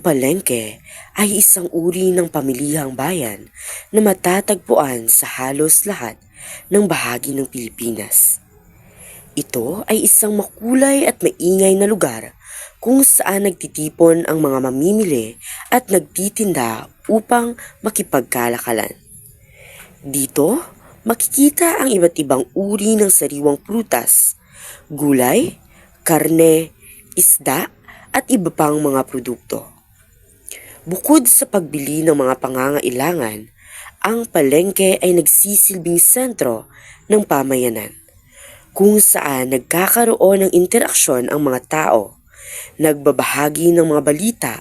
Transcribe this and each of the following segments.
palengke ay isang uri ng pamilihang bayan na matatagpuan sa halos lahat ng bahagi ng Pilipinas. Ito ay isang makulay at maingay na lugar kung saan nagtitipon ang mga mamimili at nagtitinda upang makipagkalakalan. Dito, makikita ang iba't ibang uri ng sariwang prutas, gulay, karne, isda, at iba pang mga produkto. Bukod sa pagbili ng mga pangangailangan, ang palengke ay nagsisilbing sentro ng pamayanan, kung saan nagkakaroon ng interaksyon ang mga tao, nagbabahagi ng mga balita,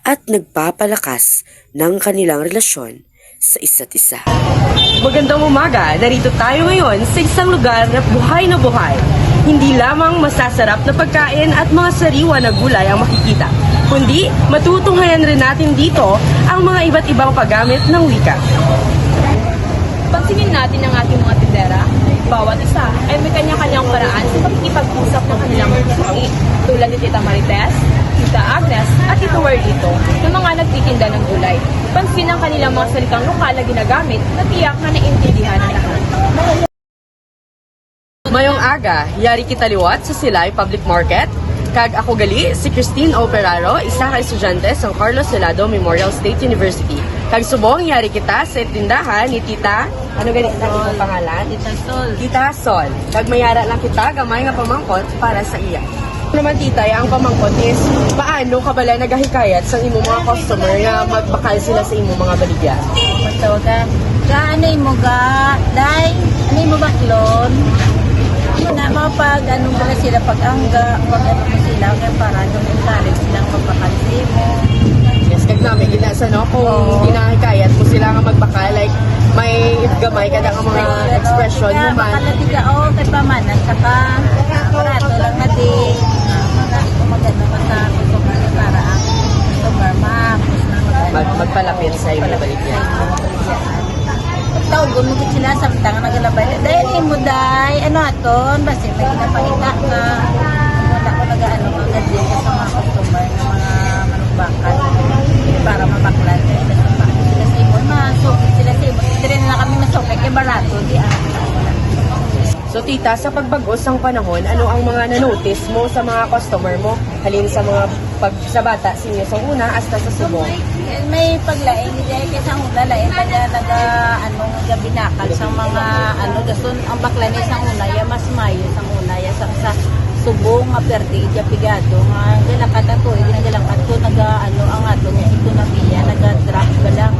at nagpapalakas ng kanilang relasyon sa isa't isa. Magandang umaga! Narito tayo ngayon sa isang lugar na buhay. Hindi lamang masasarap na pagkain at mga sariwa na gulay ang makikita, kundi matutunghayan rin natin dito ang mga iba't ibang paggamit ng wika. Pansinin natin ang ating mga tindera. Bawat isa ay may kanya-kanyang paraan sa pagkikipag-usap ng kanilang suki, tulad ni Tita Marites, Tita Agnes, at Tito Wardito na mga nagtitinda ng gulay. Pansin ang kanilang mga salitang lokal na ginagamit na tiyak na naintindihan ng lahat. Mayong aga, yari kita liwat sa Silay Public Market. Kag ako gali, si Christine Operaro, isa ka estudyante sa Carlos Delado Memorial State University. Kag subong, yari kita sa tindahan ni Tita, ano ganit na itong pangalan? Tita Sol. Tita Sol. Kag mayara lang kita, gamay nga pamangkot para sa iya. Naman tita, ang pamangkot is, paano ka bala nagahikayat sa imo mga customer nga magbakal sila sa imo mga baligya? Matoda. Anay mo ga, day, anay mo baklon. Na mapag anong ba sila pag-angga, pag ano mo sila, kaya para nung encourage silang magbakalsi mo. Yes, kag namin, ginasa no, kung ginahikayat mo sila nga magbakal, like, may gamay ka na ang mga expression mo man. Makalatiga, kay pamanan, saka parato lang na di, maganda pa sa customer para ang customer mahapos na Magpalapit sa imo baligya. Tawag mo sila sa tanga nagalabay. Dahil mo day, ano aton, basta may ginapakita ka. Wala ko nag-ano din sa mga customer ng mga manubakal para mabaklan. Sila sa imo, masukit sila sa imo. Hindi rin na kami masukit, kaya barato. So tita, sa pagbagos ng panahon, ano ang mga nanotice mo sa mga customer mo? Halin sa mga sa bata, sinyo sa una, hasta sa subong. May paglaing, dahil kaysa ang lalain, binakal sa mga, gason, ang baklan sa una, ya mas mayo sa una, ya sa subong, aperti, ya pigado, nga, galakat ato, ginagalakat ko, ang ato niya, ito na biya, naga-drop ba lang,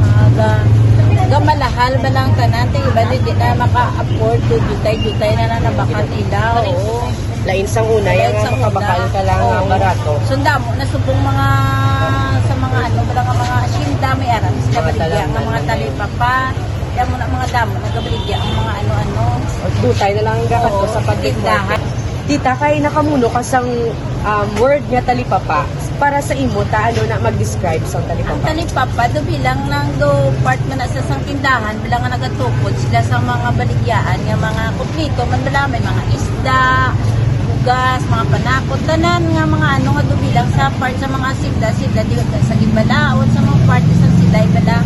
malahal ba lang tanan, iba di na maka-afford to jutay na nabakan nila, oo. Lain sang una, yung makabakal ka lang ang barato. Sunda mo, nasubong mga, sa mga balang mga asyenda, may aram, sila baligya, ang mga talipapa, kaya mo na mga damo, nagabaligya, ang mga Dutay na lang ang gakato sa pagtindahan. Tita, kay nakamuno ka sang word nga talipapa, para sa imo, ano na mag-describe sa talipapa? Ang talipapa, do bilang nang do part mo na sa sang tindahan, bilang nga nagatupod sila sa mga baligyaan, nga mga kumplito, man bala, may mga isda, bugas, mga panakot, tanan nga mga nga do bilang sa part sa mga sidla, di sa gibalaon, sa mga part sa sidla, bala,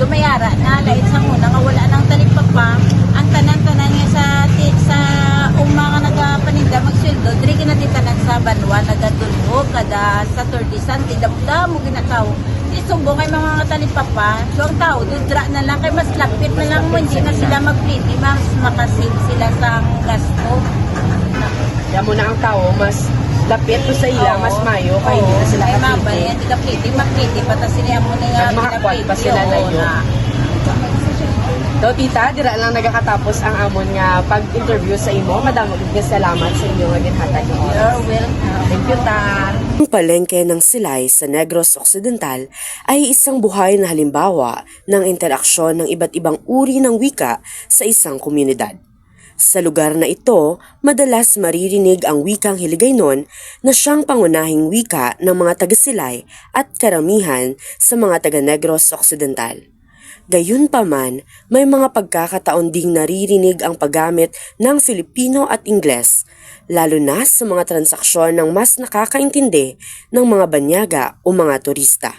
dumayara na, lain sa muna, nga wala nang talipapa, ang tanan-tanan nga sa mga nagapaninda magsweldo, diri ginatitanan sa banwa, nagadulho, kada Saturday, Sunday, damo ginataw. Di sumbong ay mga talipapa, so ang tao, dudra na lang, kay mas lapit na lang mo, hindi na sila mag-pliti, mas makasin sila sa gasto. Kaya mo na ang tao, mas lapit ko sa ila, mas mayo, kaya hindi na sila kapiti. Ay kapiti. hindi kapiti, mag-pliti, pata sila mo na nga makakwat pa sila na yun. So tita, dira lang nagakatapos ang amon nga pag-interview sa imo. Madam, salamat sa inyo nga ginhatag ng oras. You're welcome. Thank you, ta. Ang palengke ng Silay sa Negros Occidental ay isang buhay na halimbawa ng interaksyon ng iba't ibang uri ng wika sa isang komunidad. Sa lugar na ito, madalas maririnig ang wikang Hiligaynon na siyang pangunahing wika ng mga taga-Silay at karamihan sa mga taga-Negros Occidental. Gayunpaman, may mga pagkakataon ding naririnig ang paggamit ng Filipino at Ingles, lalo na sa mga transaksyon ng mas nakakaintindi ng mga banyaga o mga turista.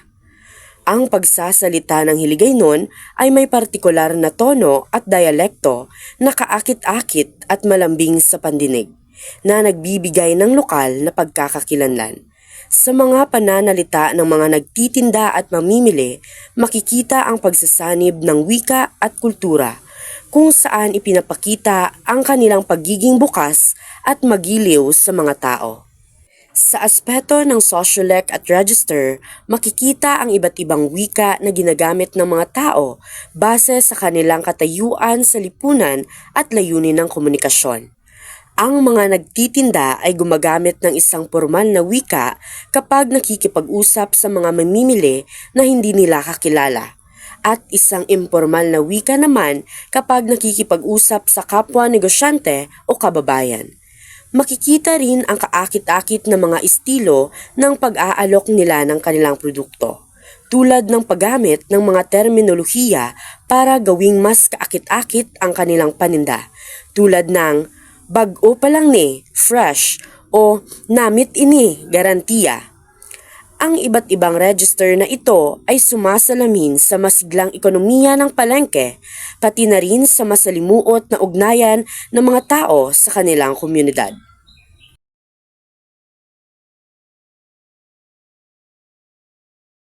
Ang pagsasalita ng Hiligaynon ay may partikular na tono at dialekto na kaakit-akit at malambing sa pandinig, na nagbibigay ng lokal na pagkakakilanlan. Sa mga pananalita ng mga nagtitinda at mamimili, makikita ang pagsasanib ng wika at kultura, kung saan ipinapakita ang kanilang pagiging bukas at magiliw sa mga tao. Sa aspeto ng sociolect at register, makikita ang iba't ibang wika na ginagamit ng mga tao base sa kanilang katayuan sa lipunan at layunin ng komunikasyon. Ang mga nagtitinda ay gumagamit ng isang formal na wika kapag nakikipag-usap sa mga mamimili na hindi nila kakilala, at isang informal na wika naman kapag nakikipag-usap sa kapwa negosyante o kababayan. Makikita rin ang kaakit-akit na mga estilo ng pag-aalok nila ng kanilang produkto, tulad ng paggamit ng mga terminolohiya para gawing mas kaakit-akit ang kanilang paninda, tulad ng "bag-o pa lang ni, fresh" o "namit ini, garantiya." Ang iba't ibang register na ito ay sumasalamin sa masiglang ekonomiya ng palengke, pati na rin sa masalimuot na ugnayan ng mga tao sa kanilang komunidad.